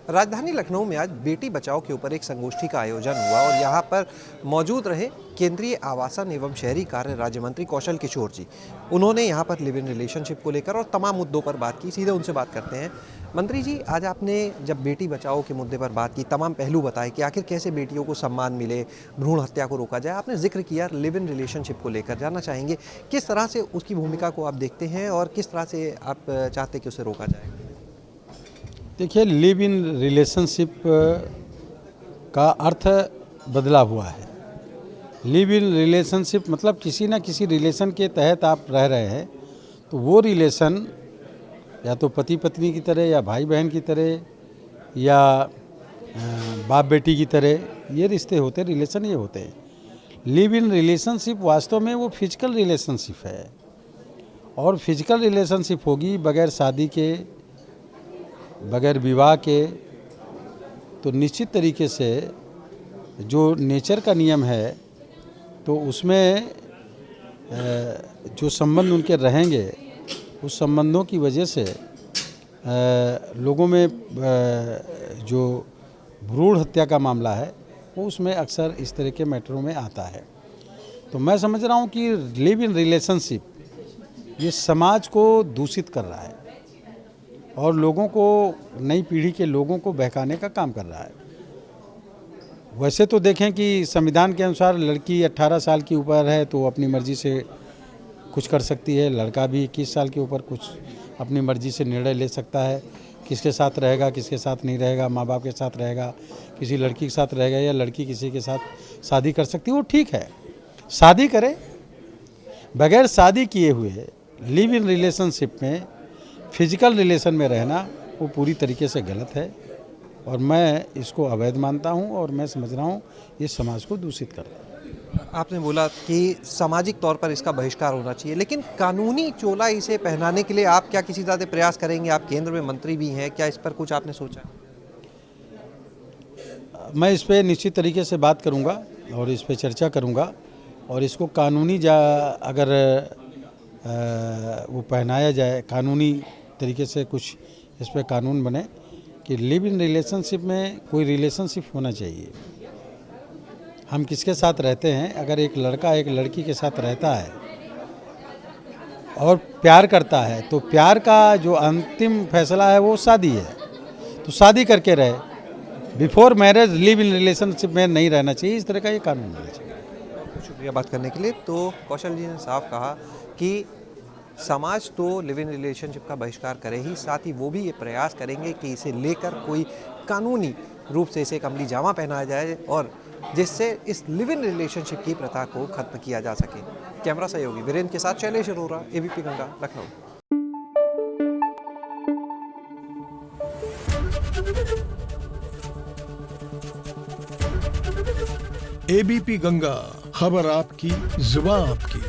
राजधानी लखनऊ में आज बेटी बचाओ के ऊपर एक संगोष्ठी का आयोजन हुआ और यहाँ पर मौजूद रहे केंद्रीय आवासन एवं शहरी कार्य राज्य मंत्री कौशल किशोर जी। उन्होंने यहाँ पर लिव इन रिलेशनशिप को लेकर और तमाम मुद्दों पर बात की। सीधे उनसे बात करते हैं। मंत्री जी, आज आपने जब बेटी बचाओ के मुद्दे पर बात की, तमाम पहलू बताए कि आखिर कैसे बेटियों को सम्मान मिले, भ्रूण हत्या को रोका जाए। आपने जिक्र किया लिव इन रिलेशनशिप को लेकर। जानना चाहेंगे किस तरह से उसकी भूमिका को आप देखते हैं और किस तरह से आप चाहते हैं कि उसे रोका जाए। देखिए, लिव इन रिलेशनशिप का अर्थ बदला हुआ है। लिव इन रिलेशनशिप मतलब किसी ना किसी रिलेशन के तहत आप रह रहे हैं, तो वो रिलेशन या तो पति पत्नी की तरह या भाई बहन की तरह या बाप बेटी की तरह ये रिश्ते होते, रिलेशन ये होते हैं। लिव इन रिलेशनशिप वास्तव में वो फिजिकल रिलेशनशिप है, और फिजिकल रिलेशनशिप होगी बगैर शादी के, बगैर विवाह के, तो निश्चित तरीके से जो नेचर का नियम है तो उसमें जो संबंध उनके रहेंगे, उस संबंधों की वजह से लोगों में जो भ्रूण हत्या का मामला है वो उसमें अक्सर इस तरह के मैटरों में आता है। तो मैं समझ रहा हूँ कि लिव इन रिलेशनशिप ये समाज को दूषित कर रहा है और लोगों को, नई पीढ़ी के लोगों को बहकाने का काम कर रहा है। वैसे तो देखें कि संविधान के अनुसार लड़की 18 साल की ऊपर है तो अपनी मर्जी से कुछ कर सकती है, लड़का भी 21 साल के ऊपर कुछ अपनी मर्जी से निर्णय ले सकता है, किसके साथ रहेगा, किसके साथ नहीं रहेगा, माँ बाप के साथ रहेगा, किसी लड़की के साथ रहेगा या लड़की किसी के साथ शादी कर सकती है। वो ठीक है, शादी करे। बगैर शादी किए हुए लिव इन रिलेशनशिप में, फिजिकल रिलेशन में रहना वो पूरी तरीके से गलत है और मैं इसको अवैध मानता हूं और मैं समझ रहा हूं ये समाज को दूषित कर रहा है। आपने बोला कि सामाजिक तौर पर इसका बहिष्कार होना चाहिए, लेकिन कानूनी चोला इसे पहनाने के लिए आप क्या किसी तरह से प्रयास करेंगे? आप केंद्र में मंत्री भी हैं, क्या इस पर कुछ आपने सोचा? मैं इस पर निश्चित तरीके से बात करूंगा और इस पर चर्चा करूंगा और इसको कानूनी अगर वो पहनाया जाए, कानूनी तरीके से कुछ इस पर कानून बने कि लिव इन रिलेशनशिप में कोई रिलेशनशिप होना चाहिए। हम किसके साथ रहते हैं, अगर एक लड़का एक लड़की के साथ रहता है और प्यार करता है तो प्यार का जो अंतिम फैसला है वो शादी है, तो शादी करके रहे। Before marriage live in relationship में नहीं रहना चाहिए, इस तरह का ये कानून होना चाहिए। शुक्रिया बात करने के लिए। तो कौशल जी ने साफ कहा कि समाज तो लिव इन रिलेशनशिप का बहिष्कार करे ही, साथ ही वो भी ये प्रयास करेंगे कि इसे लेकर कोई कानूनी रूप से इसे एक अमली जामा पहनाया जाए और जिससे इस लिव इन रिलेशनशिप की प्रथा को खत्म किया जा सके। कैमरा सहयोगी वीरेंद्र के साथ शैलेश अरोरा, एबीपी गंगा, लखनऊ। एबीपी गंगा, खबर आपकी, जुबान आपकी।